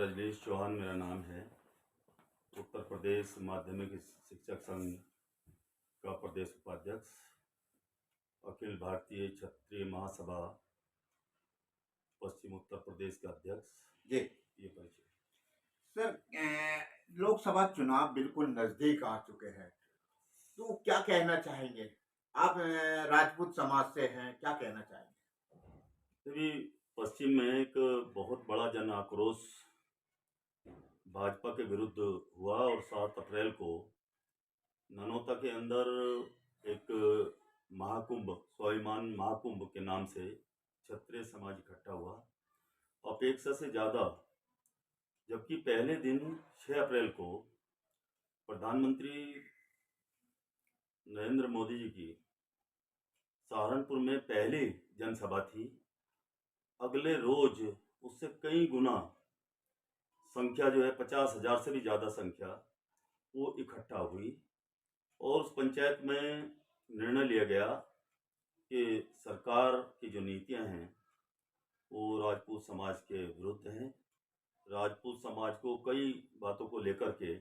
रजनीश चौहान मेरा नाम है। उत्तर प्रदेश माध्यमिक शिक्षक संघ का प्रदेश उपाध्यक्ष, अखिल भारतीय क्षत्रिय महासभा पश्चिम उत्तर प्रदेश का अध्यक्ष। जी ये परिचय सर, लोकसभा चुनाव बिल्कुल नजदीक आ चुके हैं, तो क्या कहना चाहेंगे आप? राजपूत समाज से हैं, क्या कहना चाहेंगे? अभी पश्चिम में एक बहुत बड़ा जन आक्रोश भाजपा के विरुद्ध हुआ और 7 अप्रैल को ननौता के अंदर एक महाकुंभ, स्वाभिमान महाकुंभ के नाम से क्षत्रिय समाज इकट्ठा हुआ, अपेक्षा से ज़्यादा। जबकि पहले दिन 6 अप्रैल को प्रधानमंत्री नरेंद्र मोदी जी की सहारनपुर में पहली जनसभा थी, अगले रोज उससे कई गुना संख्या जो है 50,000 से भी ज़्यादा संख्या वो इकट्ठा हुई और उस पंचायत में निर्णय लिया गया कि सरकार की जो नीतियां हैं वो राजपूत समाज के विरुद्ध हैं। राजपूत समाज को कई बातों को लेकर के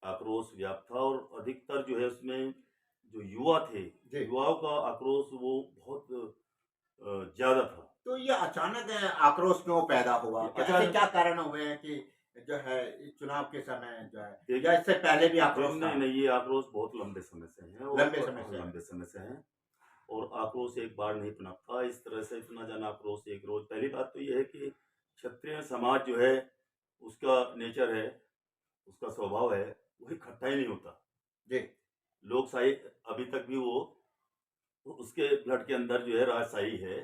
आक्रोश व्याप्त था और अधिकतर जो है उसमें जो युवा थे, युवाओं का आक्रोश वो बहुत ज़्यादा था। तो ये अचानक आक्रोश क्यों पैदा हुआ? ऐसे क्या कारण हुए हैं कि जो है चुनाव के समय जो है, या इससे पहले भी आक्रोश था? नहीं, ये आक्रोश बहुत लंबे समय से है और लंबे समय से है और आक्रोश एक बार नहीं पनपता। इस तरह से इतना जन आक्रोश एक रोज। पहली बात तो ये है कि क्षत्रिय समाज जो है उसका नेचर है, उसका स्वभाव है, वो इकट्ठा ही नहीं होता जी। लोकशाही अभी तक भी वो उसके ब्लड के अंदर जो है राजशाही है,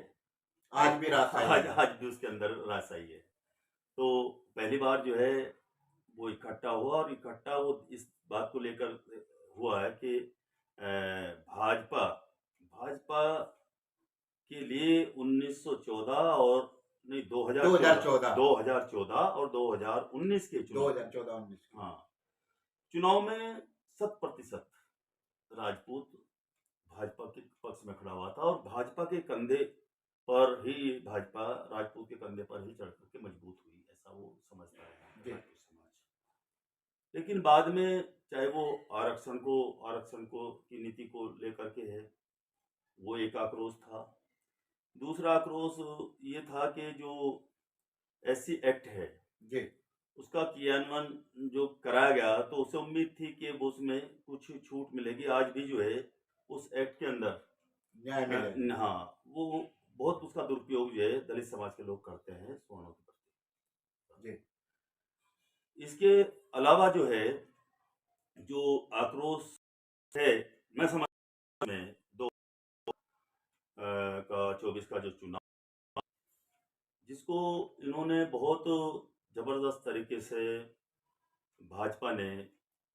आज भी राजशाही है। आज भी उसके अंदर राजशाही है। तो पहली बार जो है वो इकट्ठा हुआ और इकट्ठा वो इस बात को लेकर हुआ है कि भाजपा के लिए 1914 और नहीं 2014 और 2019 के चुनाव, 2014-19 हाँ, चुनाव में 100% राजपूत भाजपा के पक्ष में खड़ा हुआ था और भाजपा के कंधे पर ही, भाजपा राजपूत के कंधे पर ही चढ़ करके मजबूत हुई, ऐसा वो समझता है राजपूत समाज। लेकिन बाद में चाहे वो आरक्षण को की नीति को लेकर के है, वो एक आक्रोश था। दूसरा आक्रोश ये था कि जो SC एक्ट है जी, उसका क्रियान्वयन जो कराया गया, तो उसे उम्मीद थी कि उसमें कुछ छूट मिलेगी। आज भी जो है उस एक्ट के अंदर न्याय मिलेगा। हाँ, वो बहुत उसका दुरुपयोग जो है दलित समाज के लोग करते हैं सवर्णों के प्रति। इसके अलावा जो है जो आक्रोश है, मैं समझ में 24 का जो चुनाव जिसको इन्होंने बहुत जबरदस्त तरीके से भाजपा ने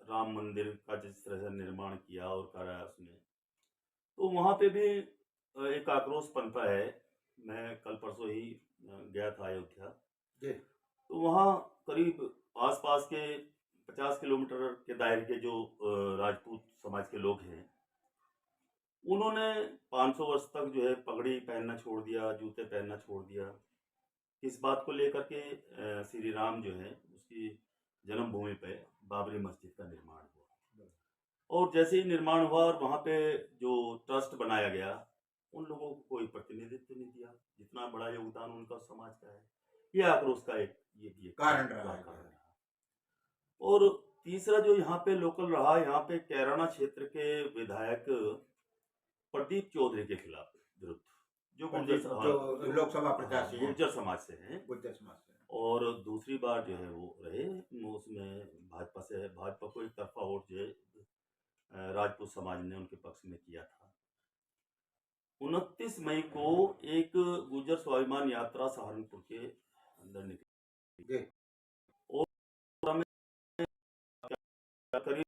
राम मंदिर का जिस तरह से निर्माण किया और कराया उसमें, तो वहाँ पे भी एक आक्रोश पनपा है। मैं कल परसों ही गया था अयोध्या, तो वहाँ करीब आसपास के 50 किलोमीटर के दायरे के जो राजपूत समाज के लोग हैं, उन्होंने 500 वर्ष तक जो है पगड़ी पहनना छोड़ दिया, जूते पहनना छोड़ दिया। इस बात को लेकर के श्री राम जो है उसकी जन्मभूमि पे बाबरी मस्जिद का निर्माण हुआ और जैसे ही निर्माण हुआ और वहाँ पे जो ट्रस्ट बनाया गया, उन लोगों को कोई प्रतिनिधित्व नहीं दिया, जितना बड़ा योगदान उनका समाज का है। ये आक्रोश का एक ये कारण रहा। और तीसरा जो यहाँ पे लोकल रहा, यहाँ पे कैराना क्षेत्र के विधायक प्रदीप चौधरी के खिलाफ विरुद्ध, जो लोकसभा प्रत्याशी गुर्जर समाज से हैं, गुर्जर। और दूसरी बार जो है वो रहे, उसमें भाजपा को एक तरफा वोट जो है राजपूत समाज ने उनके पक्ष में किया था। 29 मई को एक गुर्जर स्वाभिमान यात्रा सहारनपुर के अंदर निकली और करीब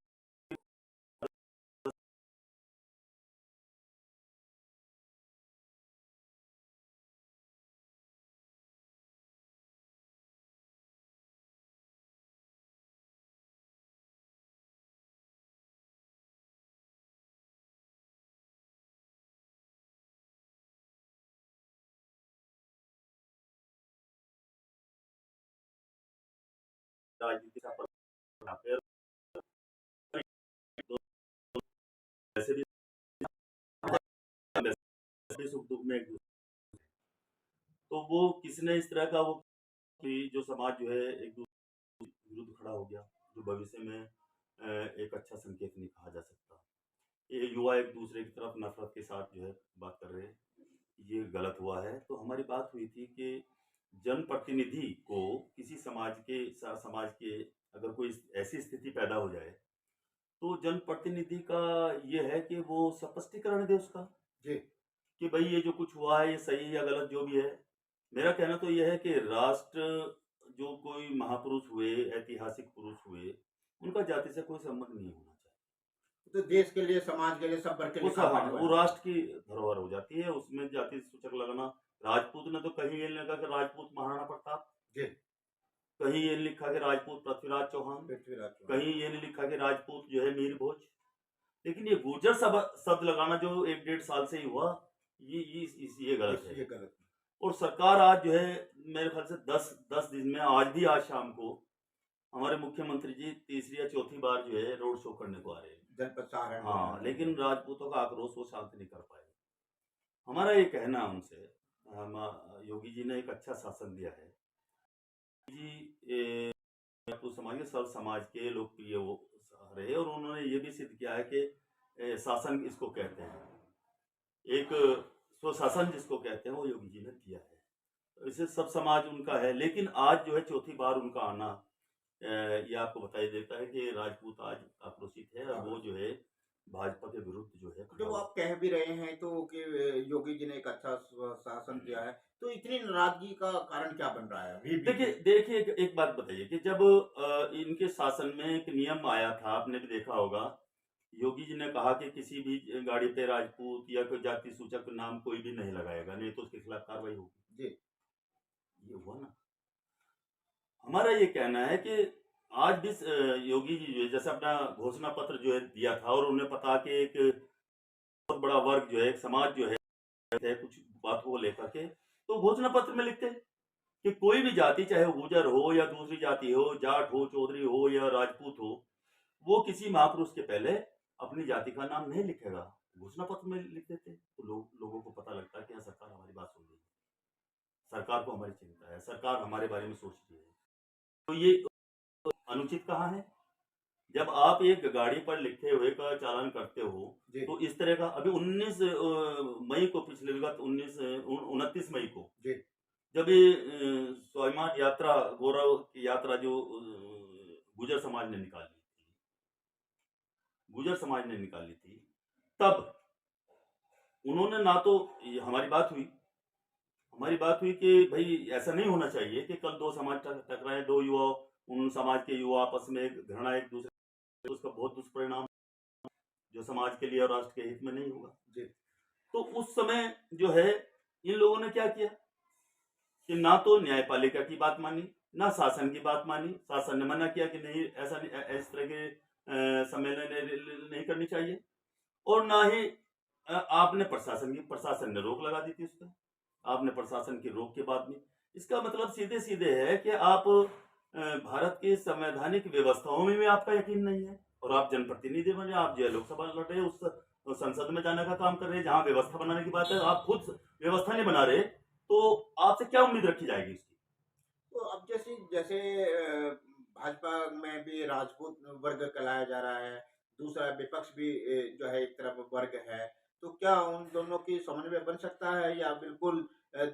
राजनीति का फिर वैसे भी सुख दुख में एक दूसरे, तो वो किसने इस तरह का वो कि जो समाज जो है एक दूसरे के विरुद्ध खड़ा हो गया, जो भविष्य में एक अच्छा संकेत नहीं कहा जा सकता। ये युवा एक दूसरे की तरफ नफरत के साथ जो है बात कर रहे हैं, ये गलत हुआ है। तो हमारी बात हुई थी कि जनप्रतिनिधि को किसी समाज के अगर कोई ऐसी स्थिति पैदा हो जाए, तो जनप्रतिनिधि का ये है कि वो स्पष्टीकरण दे उसका जी कि भाई ये जो कुछ हुआ है ये सही या गलत जो भी है। मेरा कहना तो यह है कि राष्ट्र जो कोई महापुरुष हुए, ऐतिहासिक पुरुष हुए, उनका जाति से कोई संबंध नहीं होना चाहिए। तो देश के लिए, समाज के लिए, सब वर्ग के लिए काम करने वो वाले। राष्ट्र की धरोहर हो जाती है, उसमें जाति सूचक लगाना। राजपूत ने तो कहीं ये नहीं लिखा कि राजपूत महाराणा प्रताप, जी कहीं ये नहीं लिखा कि राजपूत पृथ्वीराज चौहान, पृथ्वीराज चौहान। कहीं ये नहीं लिखा कि राजपूत जो है मीर भोज। लेकिन ये गुर्जर शब्द लगाना जो 1-1.5 साल से ही हुआ, ये गलत है। ये गलत है। और सरकार आज जो है मेरे ख्याल से 10 दिन में आज शाम को हमारे मुख्यमंत्री जी तीसरी या चौथी बार जो है रोड शो करने को आ रहे हैं जनपद सहारनपुर हाँ, में। लेकिन राजपूतों का आक्रोश वो शांत नहीं कर पाए। हमारा ये कहना है उनसे, योगी जी ने एक अच्छा शासन दिया है जी। राजपूत समाज के सर्व समाज के लोकप्रिय वो रहे, और उन्होंने ये भी सिद्ध किया है कि शासन इसको कहते हैं, एक स्वशासन जिसको कहते हैं, वो योगी जी ने किया है। तो इसे सब समाज उनका है। लेकिन आज जो है चौथी बार उनका आना ये आपको बताई देता है कि राजपूत आज आक्रोशित है, और वो जो है भाजपा के विरुद्ध जो है खड़ा जो हुआ आप कह भी रहे हैं तो कि योगी जी ने एक अच्छा शासन दिया है, तो इतनी नाराजगी का कारण क्या बन रहा है अभी भी? देखिए एक बात बताइए कि जब इनके शासन में एक नियम आया था, आपने भी देखा होगा, योगी जी ने कहा कि किसी भी गाड़ी पे राजपूत या कोई जाति सूचक नाम कोई भी नहीं लगाएगा, नहीं तो उसके खिलाफ कार्रवाई होगी। जी ये हुआ ना। हमारा ये कहना है कि आज भी योगी जी जो है जैसे अपना घोषणा पत्र जो है दिया था, और उन्हें पता कि एक बहुत बड़ा वर्ग जो है, एक समाज जो है कुछ बातों को लेकर के, तो घोषणा पत्र में लिखते कि कोई भी जाति, चाहे वो गुर्जर हो या दूसरी जाति हो, जाट हो, चौधरी हो या राजपूत हो, वो किसी महापुरुष के पहले अपनी जाति का नाम नहीं लिखेगा। घोषणा पत्र में लिख देते, तो लोगों को पता लगता है कि हाँ, सरकार हमारी बात सुन रही है, सरकार को हमारी चिंता है, सरकार हमारे बारे में सोच रही है। तो ये अनुचित कहाँ है? जब आप एक गाड़ी पर लिखे हुए का चालान करते हो, तो इस तरह का अभी 19 मई को, पिछले विगत 29 मई को, जब ये स्वाभिमान यात्रा, गौरव की यात्रा जो गुर्जर समाज ने निकाली थी, तब उन्होंने ना तो हमारी बात हुई कि भाई ऐसा नहीं होना चाहिए कि कल दो समाज टकराए, दो युवा, उन समाज के युवा आपस में घृणा एक दूसरे, उसका बहुत दुष्परिणाम जो समाज के लिए और राष्ट्र के हित में नहीं होगा। तो उस समय जो है इन लोगों ने क्या किया कि ना तो न्यायपालिका की बात मानी, ना शासन की बात मानी। शासन ने मना किया कि नहीं, ऐसा नहीं, इस तरह के सम्मेलन नहीं करनी चाहिए, और ना ही आपने प्रशासन ने रोक लगा दी थी उस पर। आपने प्रशासन की रोक के बाद में, इसका मतलब सीधे है कि आप भारत की संवैधानिक व्यवस्थाओं में भी आपका यकीन नहीं है, और आप जनप्रतिनिधि बने, आप जो है लोकसभा लड़ रहे, उस संसद में जाने का काम कर रहे हैं, जहां व्यवस्था बनाने की बात है, आप खुद व्यवस्था नहीं बना रहे, तो आपसे क्या उम्मीद रखी जाएगी इसकी? तो अब जैसे भाजपा में भी राजपूत वर्ग कहलाया जा रहा है, दूसरा विपक्ष भी जो है एक तरफ वर्ग है, तो क्या उन दोनों की समन्वय बन सकता है, या बिल्कुल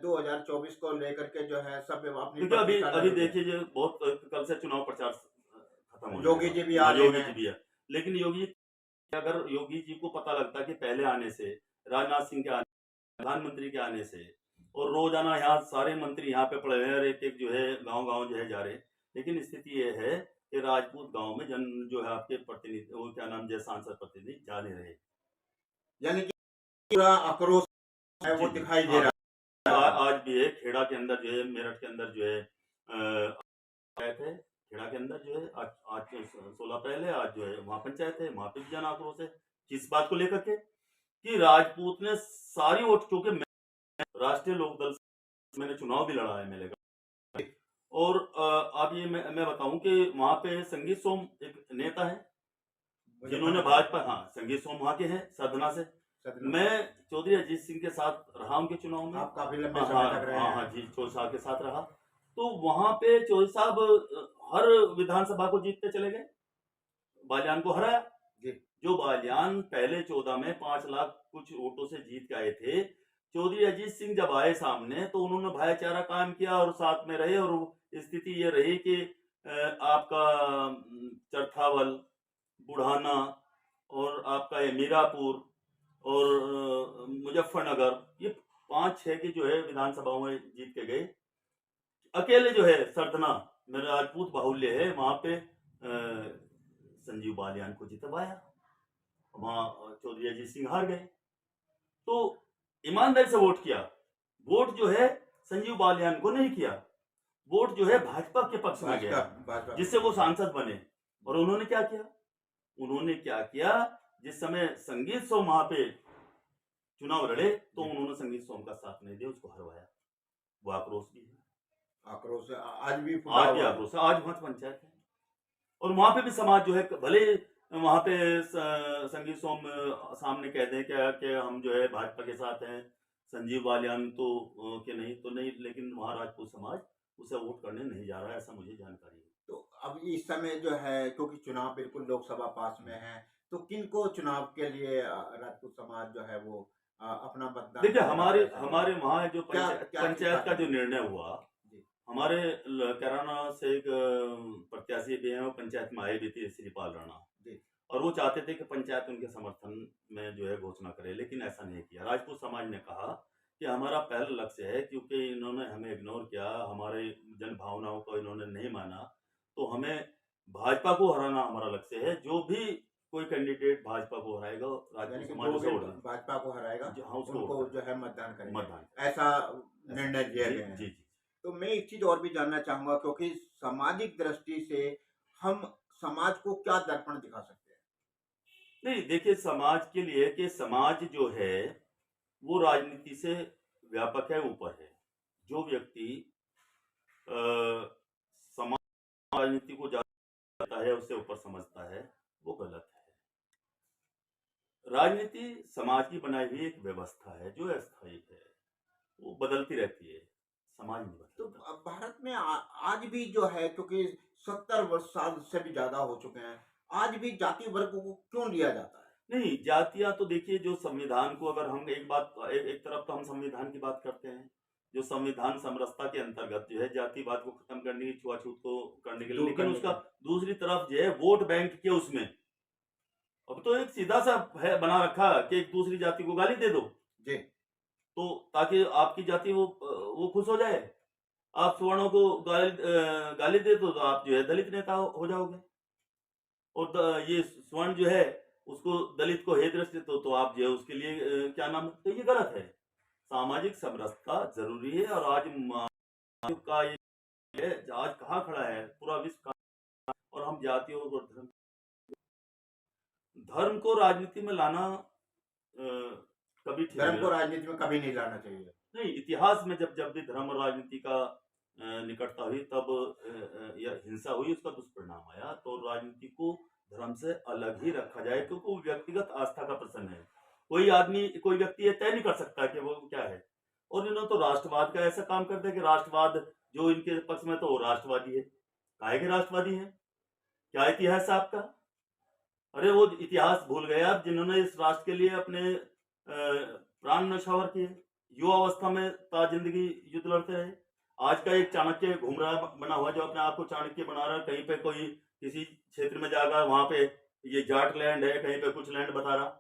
2024 को लेकर के जो है सब अपनी अभी देखिए, जो बहुत कल से चुनाव प्रचार खत्म हो, योगी जी भी आ रहे हैं। योगी जी भी है, लेकिन अगर योगी जी को पता लगता कि पहले आने से, राजनाथ सिंह के आने, प्रधानमंत्री के आने से, और रोजाना यहाँ सारे मंत्री यहाँ पे पड़े हैं, और एक जो है गांव जो है जा रहे हैं, लेकिन स्थिति ये है कि राजपूत गांव में जो है आपके प्रतिनिधि, वो क्या नाम, जैसे सांसद प्रतिनिधि जा नहीं रहे, यानी कि पूरा आक्रोश है वो दिखाई दे रहा है। आज भी है खेड़ा के अंदर जो है, मेरठ के अंदर जो है पंचायत है, खेड़ा के अंदर जो है आज 16 अप्रैल है, आज जो है वहाँ पंचायत है, वहाँ पे भी जन आक्रोश है। किस बात को लेकर के कि राजपूत ने सारी वोट, क्योंकि राष्ट्रीय लोकदल मैंने चुनाव भी लड़ा है मेले का, और अब ये मैं बताऊं कि वहां पे संगीत सोम एक नेता है जिन्होंने भाजपा, हाँ संगीत सोम वहां के हैं सदना से। सदना मैं चौधरी अजीत सिंह के साथ रहा उनके चुनाव में। आप काफी लंबे हाँ समय हाँ तक रहे हाँ हैं। हाँ जी, चौधरी साहब के साथ रहा। तो वहां पे चौधरी साहब हर विधानसभा को जीतते चले गए, बालियान को हराया। जी जो बालियान पहले 14 में 5 लाख कुछ वोटों से जीत के आए थे, चौधरी अजीत सिंह जब आए सामने तो उन्होंने भाईचारा कायम किया और साथ में रहे, और स्थिति ये रही कि आपका चरथावल, बुढ़ाना और आपका ये मीरापुर और मुजफ्फरनगर, ये 5-6 की जो है विधानसभाओं में जीत के गए। अकेले जो है सरदना में राजपूत बाहुल्य है, वहां पे संजीव बालियान को जितवाया, वहां चौधरी अजीत सिंह हार गए। तो ईमानदारी से वोट किया, वोट जो है संजीव बालियान को नहीं किया, वोट जो है भाजपा के पक्ष में गया, भाजपा जिससे वो सांसद बने। और उन्होंने क्या किया, उन्होंने क्या किया, जिस समय संगीत सोम वहां पे चुनाव लड़े तो उन्होंने संगीत सोम का साथ नहीं दिया, उसको हरवाया। वो आक्रोश भी है, आक्रोश आज भी आक्रोश है, आज वहां पंचायत है। और वहां पे भी समाज जो है, भले वहां पे संगीत सोम सामने कह दें कि हम जो है भाजपा के साथ हैं, संजीव बालियान तो के नहीं तो नहीं, लेकिन वहां राजपूत समाज उसे वोट करने नहीं जा रहा है, ऐसा मुझे जानकारी है। तो अब इस समय जो है, क्योंकि चुनाव बिल्कुल लोकसभा पास में है, तो किन को चुनाव के लिए राजपूत समाज जो है वो अपना मतदान देखिए, करने का हमारे फैसला हमारे करेगा? वहाँ जो क्या पंचायत का जो निर्णय हुआ, जी हमारे कैराना से एक प्रत्याशी भी हैं, वो पंचायत में आए भी थे, श्रीपाल राणा जी और वो चाहते थे कि पंचायत उनके समर्थन में जो है घोषणा करे, लेकिन ऐसा नहीं किया। राजपूत समाज ने कहा कि हमारा पहला लक्ष्य है, क्योंकि इन्होंने हमें इग्नोर किया, हमारे जन भावनाओं को इन्होंने नहीं माना, तो हमें भाजपा को हराना हमारा लक्ष्य है। जो भी कोई कैंडिडेट भाजपा को हराएगा, यानी राजपूत कि समाज जो उसे भी वोट देगा। भाजपा को हराएगा हाँ, उसको उनको वोट जो है मतदान करेंगे, मतदान ऐसा निर्णय लिया जी गया है। जी जी। तो मैं एक चीज और भी जानना चाहूंगा, क्योंकि सामाजिक दृष्टि से हम समाज को क्या दर्पण दिखा सकते हैं? नहीं, देखिए, समाज के लिए कि समाज जो है वो राजनीति से व्यापक है, ऊपर है। जो व्यक्ति समाज राजनीति को जानता है, उससे ऊपर समझता है, वो गलत है। राजनीति समाज की बनाई हुई एक व्यवस्था है जो अस्थायी है, वो बदलती रहती है, समाज नहीं तो बदलता। अब भारत में आज भी जो है, क्योंकि 70 वर्ष साल से भी ज्यादा हो चुके हैं, आज भी जाति वर्ग को क्यों लिया जाता है? नहीं, जातियां तो देखिए, जो संविधान को अगर हम एक तरफ तो हम संविधान की बात करते हैं, जो संविधान समरसता के अंतर्गत जो है जातिवाद को खत्म करने की, छुआछूत को करने के लिए, दूर लेकिन करने उसका के दूसरी तरफ जो है वोट बैंक के उसमें अब तो एक सीधा सा है बना रखा कि एक दूसरी जाति को गाली दे दो, जी तो ताकि आपकी जाति वो खुश हो जाए। आप सवर्णों को गाली दे दो तो आप जो है दलित नेता हो जाओगे, और ये स्वर्ण जो है उसको दलित को हे दृष्टि तो आप जो है उसके लिए क्या नाम, तो ये गलत है। सामाजिक समरसता जरूरी है, और आज का ये है, आज कहाँ खड़ा है पूरा विश्व और हम जातियों और धर्म को राजनीति में लाना कभी ठीक धर्म नहीं को है। राजनीति में कभी नहीं लाना चाहिए। नहीं, इतिहास में जब जब भी धर्म और राजनीति का निकटता हुई, तब यह हिंसा हुई, उसका दुष्परिणाम आया। तो राजनीति को धर्म से अलग ही रखा जाए, क्योंकि वो व्यक्तिगत आस्था का प्रश्न है। कोई व्यक्ति ये तय नहीं कर सकता कि वो क्या है। और इन्होंने तो राष्ट्रवाद का ऐसा काम कर दिया कि राष्ट्रवाद जो इनके पक्ष में, तो वो राष्ट्रवादी है। काहे के राष्ट्रवादी है? क्या इतिहास है आपका? अरे वो इतिहास भूल गए आप, जिन्होंने इस राष्ट्र के लिए अपने प्राण न्यौछावर किए, युवा अवस्था में ता जिंदगी युद्ध लड़ते रहे। आज का एक चाणक्य घूम रहा बना हुआ, जो अपने आप को चाणक्य बना रहा है, कहीं पे कोई किसी क्षेत्र में जाकर वहां पे ये जाट लैंड है, कहीं पे कुछ लैंड बता रहा,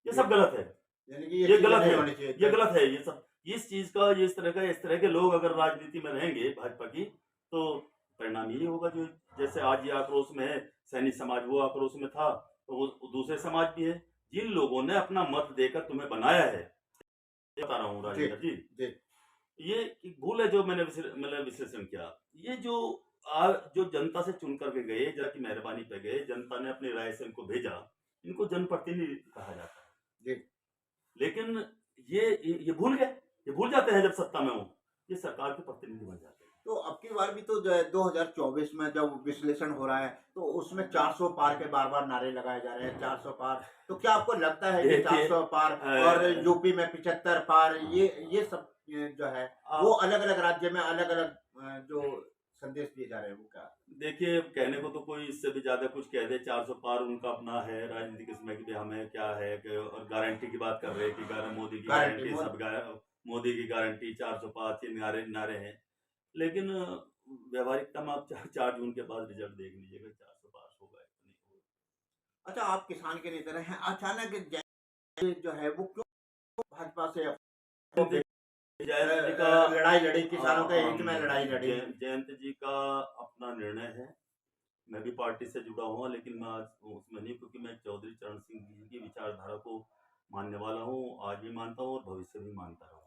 ये सब गलत है। यानी कि ये गलत नहीं है, होनी चाहिए। ये गलत है, ये सब इस चीज का, ये इस तरह के लोग अगर राजनीति में रहेंगे भाजपा की, तो परिणाम यही होगा। जो जैसे आज ये आक्रोश में है, सैनिक समाज वो आक्रोश में था, तो वो दूसरे समाज भी है। जिन लोगों ने अपना मत देकर तुम्हें बनाया है, बता रहा हूँ राजेंद्र जी, जी ये एक भूल है जो मैंने विश्लेषण किया। ये जो जनता से चुन करके गए, जनता की मेहरबानी पे गए, जनता ने अपनी राय से इनको भेजा, इनको जनप्रतिनिधि कहा जाता है। जी लेकिन ये भूल गए, ये भूल जाते हैं जब सत्ता में हो, ये सरकार के प्रतिनिधि बन जाते हैं। तो अब की बार भी तो 2024 में जब विश्लेषण हो रहा है तो उसमें 400 पार के बार-बार नारे लगाए जा रहे हैं, 400 पार। तो क्या आपको लगता है कि देखिए 400 पार और यूपी में 75 पार ये सब जो है वो आप अलग-अलग राज्य में अलग-अलग जो संदेश दिए जा रहे हैं वो क्या? देखिए, कहने को तो कोई इससे भी ज़्यादा कुछ कह दे, 400 पार उनका अपना है राजनीतिक इसमें कि भाई हमें क्या है कि, और गारंटी की बात कर रहे हैं कि मोदी की गारंटी गारंटी, मोद सब मोदी की गारंटी, 400 पार के नारे नारे हैं। लेकिन व्यावहारिकता में आप 4 जून के बाद रिजल्ट देख लीजिएगा, 400 पार होगा या नहीं अच्छा, आप किसान के नेता रहे हैं, अचानक जो है वो क्यों भाजपा से होगा। जयंत जी का लड़ाई लड़ी, किसानों के हित में लड़ाई लड़ी? जयंत जी का अपना निर्णय है। मैं भी पार्टी से जुड़ा हुआ, लेकिन मैं आज उसमें नहीं, क्योंकि मैं चौधरी चरण सिंह जी की विचारधारा को मानने वाला हूँ, आज भी मानता हूँ और भविष्य भी मानता रहूँगा।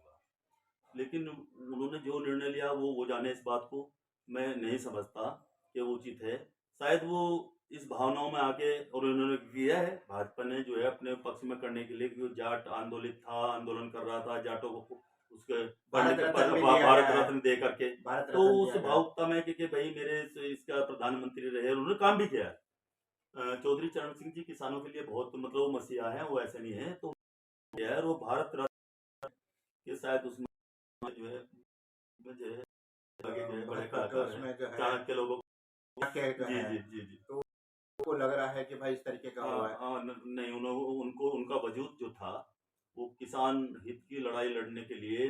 लेकिन उन्होंने जो निर्णय लिया वो जाने, इस बात को मैं नहीं समझता कि वो उचित है। शायद वो इस भावनाओं में आके, और उन्होंने किया है, भाजपा ने जो है अपने पक्ष में करने के लिए, कि वो जाट आंदोलित था, आंदोलन कर रहा था, जाटों को उसके भारत रत्न भी दिया भारत गया है, रत्न दे करके। भारत तो रत्न उस दिया गया है। भावुकता में कि भाई मेरे से इसका प्रधानमंत्री रहे, उन्होंने काम भी किया है। चौधरी चरण सिंह जी किसानों के लिए बहुत, मतलब वो मसीहा है, वो ऐसे नहीं है। तो यार वो भारत रत्न के शायद उसमें जो है, जो है आगे जो है बड़े 72 के कलाकार हैं, उसमें जो है चाणक्य लोगों के जो जी है जी जी जी तो उनको लग रहा है कि भाई इस तरीके का हुआ है। नहीं, उनको उनका वजूद जो था वो किसान हित की लड़ाई लड़ने के लिए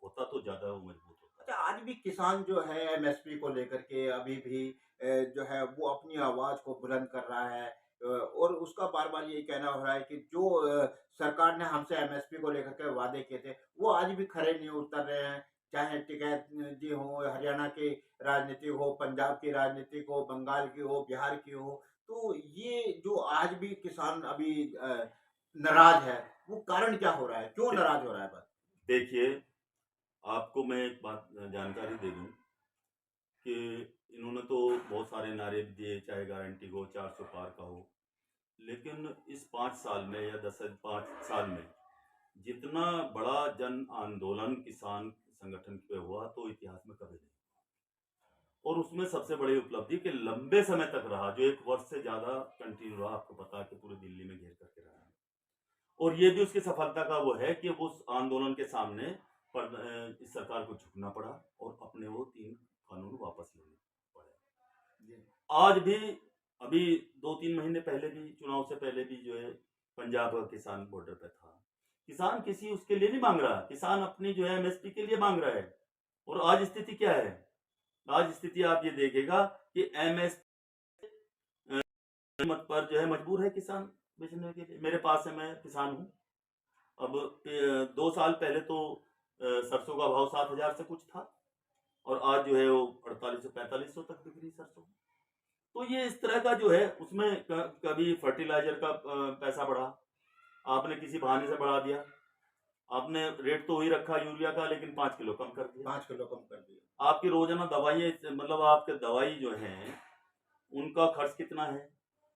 होता तो ज्यादा वो मजबूत होता। अच्छा, आज भी किसान जो है एमएसपी को लेकर के अभी भी जो है वो अपनी आवाज को बुलंद कर रहा है, और उसका बार बार यही कहना हो रहा है कि जो सरकार ने हमसे एमएसपी को लेकर के वादे किए थे वो आज भी खरे नहीं उतर रहे हैं। चाहे टिकैत जी हो, हरियाणा की राजनीति हो, पंजाब की राजनीति हो, बंगाल की हो, बिहार की हो, तो ये जो आज भी किसान अभी नाराज है, वो कारण क्या हो रहा है, क्यों नाराज हो रहा है? बस देखिए, आपको मैं एक बात जानकारी दे दूं कि इन्होंने तो बहुत सारे नारे दिए, चाहे गारंटी हो, 400 पार का हो, लेकिन इस 5 साल में या 5 साल में जितना बड़ा जन आंदोलन किसान संगठन पे हुआ तो इतिहास में कभी नहीं। और उसमें सबसे बड़ी उपलब्धि कि लंबे समय तक रहा, जो 1 वर्ष से ज्यादा कंटिन्यू रहा, आपको पता है कि पूरे दिल्ली में घेर करके रहा है। और ये भी उसकी सफलता का वो है कि उस आंदोलन के सामने इस सरकार को झुकना पड़ा और अपने वो 3 कानून वापस लेने पड़े। आज भी, अभी 2-3 महीने पहले भी, चुनाव से पहले भी जो है पंजाब का किसान बॉर्डर पे था। किसान किसी उसके लिए नहीं मांग रहा, किसान अपनी जो है एमएसपी के लिए मांग रहा है। और आज स्थिति क्या है? आज स्थिति आप ये देखेगा कि एमएसपी कीमत पर जो है मजबूर है किसान बेचने के लिए। मेरे पास है, मैं किसान हूँ। अब 2 साल पहले तो सरसों का भाव 7,000 से कुछ था, और आज जो है वो 4800-4500 तक बिक रही सरसों। तो ये इस तरह का जो है, उसमें कभी फर्टिलाइजर का पैसा बढ़ा, आपने किसी बहाने से बढ़ा दिया, आपने रेट तो वही रखा यूरिया का, लेकिन 5 किलो कम कर दिया। 5 किलो कम कर दिया। आपकी रोजाना दवाई, मतलब आपके दवाई जो है उनका खर्च कितना है?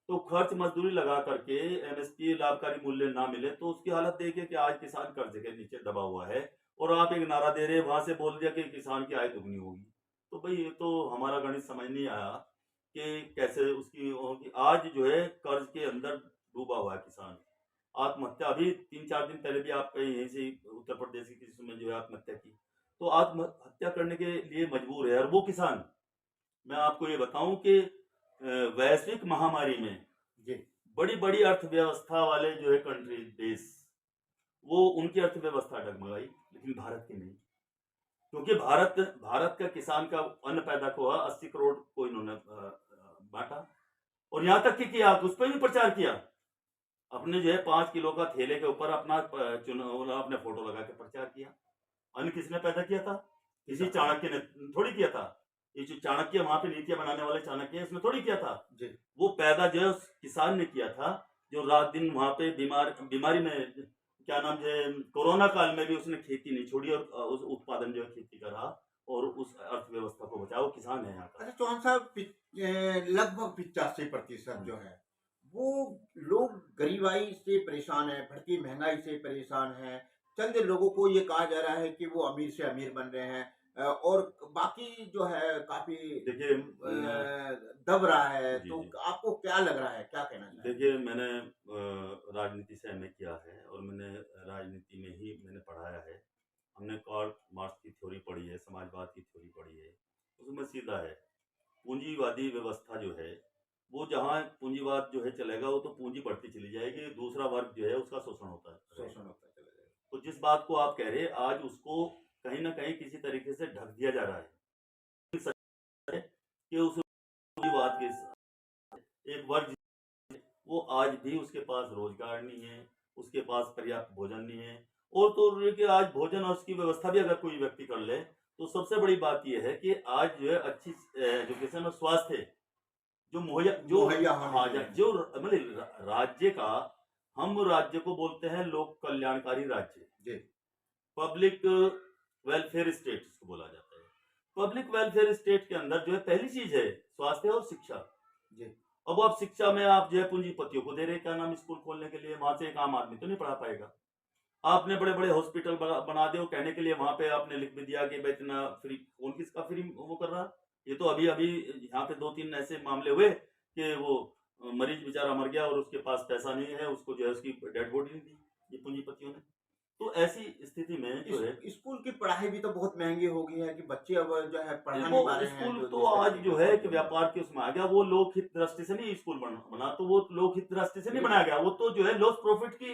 तो खर्च मजदूरी लगा करके एमएसपी लाभकारी मूल्य ना मिले तो उसकी हालत देखिए कि आज किसान कर्ज के नीचे दबा हुआ है, और आप एक नारा दे रहे हैं, वहां से बोल दिया कि किसान की आय दुगनी होगी। तो भाई ये तो हमारा गणित समझ नहीं आया कि कैसे उसकी होगी। आज जो है कर्ज के अंदर डूबा हुआ है किसान। आत्महत्या, अभी 3-4 दिन पहले भी आप यहीं से उत्तर प्रदेश की किसी में जो है आत्महत्या की, तो आत्महत्या करने के लिए मजबूर है। और वो किसान, मैं आपको ये बताऊं कि वैश्विक महामारी में जी। बड़ी बड़ी अर्थव्यवस्था वाले जो है कंट्री, देश, वो उनकी अर्थव्यवस्था डगमगाई, लेकिन भारत की नहीं। क्योंकि भारत का किसान का अन्न पैदा हुआ 80 करोड़ को इन्होंने बांटा, और यहाँ तक कि किया, उस पर भी प्रचार किया। अपने जो है 5 किलो का थैले के ऊपर अपना चुनाव, अपने फोटो लगा के प्रचार किया। अन्न किसने पैदा किया था? किसी चाणक्य ने थोड़ी किया था। ये जो चाणक्य वहां पे नीतियां बनाने वाले चाणक्य, इसने थोड़ी किया था जी। वो पैदा जो है उस किसान ने किया था, जो रात दिन वहां पे बीमारी में, क्या नाम है, कोरोना काल में भी उसने खेती नहीं छोड़ी, और उस उत्पादन जो है खेती का रहा, और उस अर्थव्यवस्था को बचाओ, किसान है यहाँ का। अच्छा, चौहान साहब, लगभग 85% जो है वो लोग गरीबाई से परेशान है, बढ़ती महंगाई से परेशान है। चंद लोगों को ये कहा जा रहा है कि वो अमीर से अमीर बन रहे हैं, और बाकी जो है काफी देखिए दब रहा है, जी तो जी आपको क्या लग रहा है, क्या कहना चाहेंगे? देखिए मैंने राजनीति से एमए किया है और मैंने राजनीति में ही मैंने पढ़ाया है। हमने कार्ल मार्क्स की थ्योरी पढ़ी है, समाजवाद की थ्योरी पढ़ी है। उसमें सीधा है, पूंजीवादी व्यवस्था जो है, वो जहाँ पूंजीवाद जो है चलेगा, वो तो पूंजी बढ़ती चली जाएगी, दूसरा वर्ग जो है उसका शोषण होता रहेगा। शोषण होता चला जाएगा। तो जिस बात को आप कह रहे हैं, आज उसको कहीं न कहीं किसी तरीके से ढक दिया जा रहा है। सच है कि उस पूंजीवाद के एक वर्ग, वो आज भी उसके पास रोजगार नहीं है, उसके पास पर्याप्त भोजन नहीं है। और तो देखिए आज भोजन और उसकी व्यवस्था भी अगर कोई व्यक्ति कर ले, तो सबसे बड़ी बात यह है कि आज जो है अच्छी एजुकेशन और स्वास्थ्य जो मुहैया जो मुहैया होनी हाँ चाहिए। जो मतलब राज्य का, हम राज्य को बोलते हैं लोक कल्याणकारी राज्य, जी, पब्लिक वेलफेयर स्टेट इसको बोला जाता है। पब्लिक वेलफेयर स्टेट के अंदर जो है पहली चीज है स्वास्थ्य और शिक्षा। जी। अब आप शिक्षा में आप जो है पूंजीपतियों को दे रहे हैं, क्या नाम, स्कूल खोलने के लिए, वहां से एक आम आदमी तो नहीं पढ़ा पाएगा। आपने बड़े बड़े हॉस्पिटल बना दे, कहने के लिए वहां पे आपने लिख भी दिया कि भाई इतना फ्री, कौन किसका फ्री वो कर रहा। ये तो अभी अभी यहाँ पे 2-3 ऐसे मामले हुए कि वो मरीज बेचारा मर गया और उसके पास पैसा नहीं है, उसको जो है उसकी डेड बॉडी नहीं दी ये पूंजीपतियों ने। तो ऐसी स्थिति में जो है स्कूल की पढ़ाई भी तो बहुत महंगी हो गई है कि बच्चे अब जो है पढ़ा वो नहीं पा रहे हैं, स्कूल जो तो जिस आज तरीके जो का है कि पढ़ते हैं। व्यापार के उसमें आ गया। वो लोकहित दृष्टि से नहीं स्कूल बना, तो वो लोकहित दृष्टि से नहीं बनाया गया, वो तो जो है लॉस प्रॉफिट की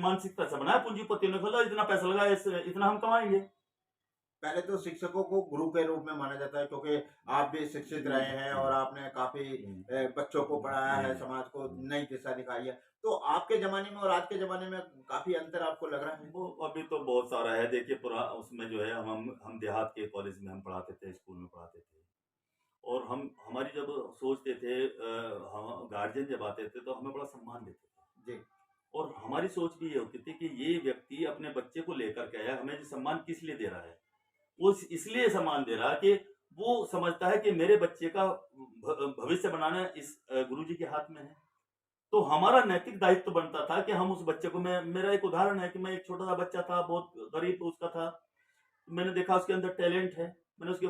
मानसिकता से बनाया। पूंजीपतियों ने खोला, इतना पैसा लगा, इतना हम कमाएंगे। पहले तो शिक्षकों को गुरु के रूप में माना जाता है, क्योंकि आप भी शिक्षित रहे हैं और आपने काफी बच्चों को पढ़ाया है, समाज को नई दिशा दिखाई है। तो आपके जमाने में और आज के जमाने में काफी अंतर आपको लग रहा है? वो अभी तो बहुत सारा है। देखिए पूरा उसमें जो है हम देहात के कॉलेज में हम पढ़ाते थे, स्कूल में पढ़ाते थे। और हम हमारी जब सोचते थे, हम गार्जियन जब आते थे तो हमें बड़ा सम्मान देते थे। जी, और हमारी सोच भी ये होती थी कि ये व्यक्ति अपने बच्चे को लेकर के आया, हमें सम्मान किस लिए दे रहा है। वो इसलिए सम्मान दे रहा है कि वो समझता है कि मेरे बच्चे का भविष्य बनाना इस गुरुजी के हाथ में है। तो हमारा नैतिक दायित्व बनता था कि हम उस बच्चे को, मैं मेरा एक उदाहरण है कि मैं एक छोटा सा बच्चा था, बहुत गरीब उसका था। मैंने देखा उसके अंदर टैलेंट है। मैंने उसके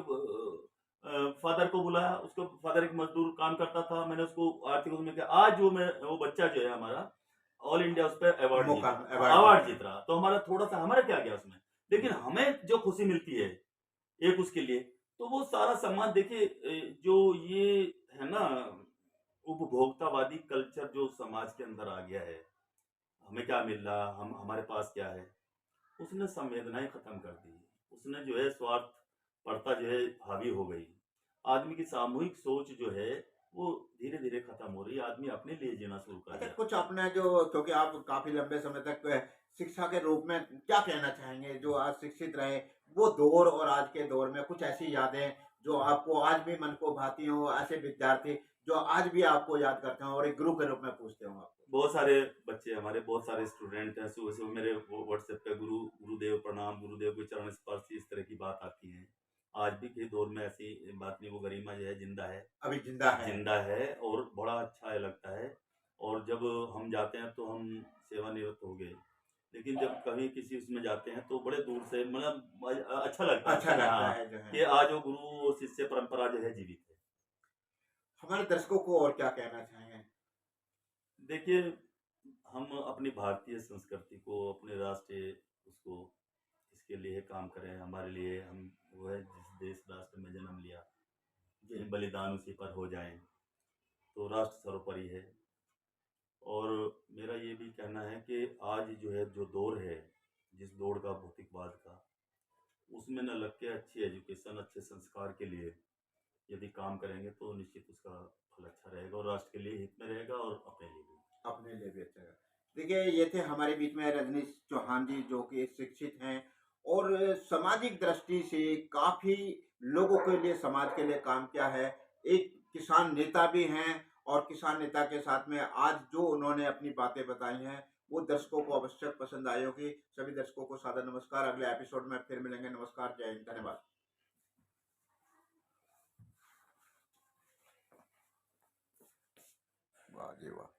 फादर को बुलाया, उसको फादर एक मजदूर काम करता था, मैंने उसको आर्थिक उसमें किया। आज वो बच्चा जो है हमारा ऑल इंडिया उस पर अवार्ड जीत मौका रहा, अवार्ड जीत अवार्ड रहे जीत हैं। रहा। तो हमारा थोड़ा सा, हमारा क्या गया उसमें, लेकिन हमें जो खुशी मिलती है एक उसके लिए, तो वो सारा सम्मान देखिए। जो ये है ना उपभोक्तावादी कल्चर जो समाज के अंदर आ गया है, हमें क्या मिल रहा, हम हमारे पास क्या है, उसने संवेदनाएं खत्म कर दी। उसने जो है स्वार्थ पड़ता जो है हावी हो गई। आदमी की सामूहिक सोच जो है वो धीरे धीरे खत्म हो रही है। आदमी अपने लिए जीना शुरू कर अच्छा, दिया। कुछ अपना जो, क्योंकि आप काफी लंबे समय तक शिक्षा के रूप में क्या कहना चाहेंगे, जो आज शिक्षित रहे वो दौर और आज के दौर में कुछ ऐसी यादें जो आपको आज भी मन को भाती हो, ऐसे विद्यार्थी जो आज भी आपको याद करते हो और एक गुरु के रूप में पूछते हो आपको? बहुत सारे बच्चे हमारे, बहुत सारे स्टूडेंट हैं, सुबह सुबह मेरे व्हाट्सएप पे गुरुदेव प्रणाम, गुरुदेव के चरण स्पर्श, इस तरह की बात आती है। आज भी के दौर में ऐसी बात नहीं, वो गरिमा जो है जिंदा है। अभी जिंदा है। जिंदा है और बड़ा अच्छा लगता है। और जब हम जाते हैं तो हम सेवानिवृत्त हो गए, लेकिन जब कभी किसी उसमें जाते हैं तो बड़े दूर से, मतलब अच्छा लगता अच्छा है लगता हाँ, है जो है। कि आज वो गुरु और शिष्य परंपरा जो है जीवित है। हमारे दर्शकों को और क्या कहना चाहेंगे? देखिए हम अपनी भारतीय संस्कृति को, अपने राष्ट्रीय उसको, इसके लिए काम करें। हमारे लिए हम वो है जिस देश राष्ट्र में जन्म लिया, जी, बलिदान उसी पर हो जाए, तो राष्ट्र सर्वोपरि है। और मेरा ये भी कहना है कि आज जो है जो दौर है, जिस दौर का भौतिकवाद का, उसमें न लग के अच्छी एजुकेशन, अच्छे संस्कार के लिए यदि काम करेंगे तो निश्चित उसका फल अच्छा रहेगा और राष्ट्र के लिए हित में रहेगा और अपने लिए भी। अपने लिए भी अच्छा है। देखिए, ये थे हमारे बीच में रजनीश चौहान जी, जो कि शिक्षित हैं और सामाजिक दृष्टि से काफ़ी लोगों के लिए, समाज के लिए काम किया है। एक किसान नेता भी हैं और किसान नेता के साथ में आज जो उन्होंने अपनी बातें बताई हैं, वो दर्शकों को अवश्य पसंद आई होगी। सभी दर्शकों को सादर नमस्कार। अगले एपिसोड में फिर मिलेंगे। नमस्कार, जय हिंद, धन्यवाद। वाह जी वाह।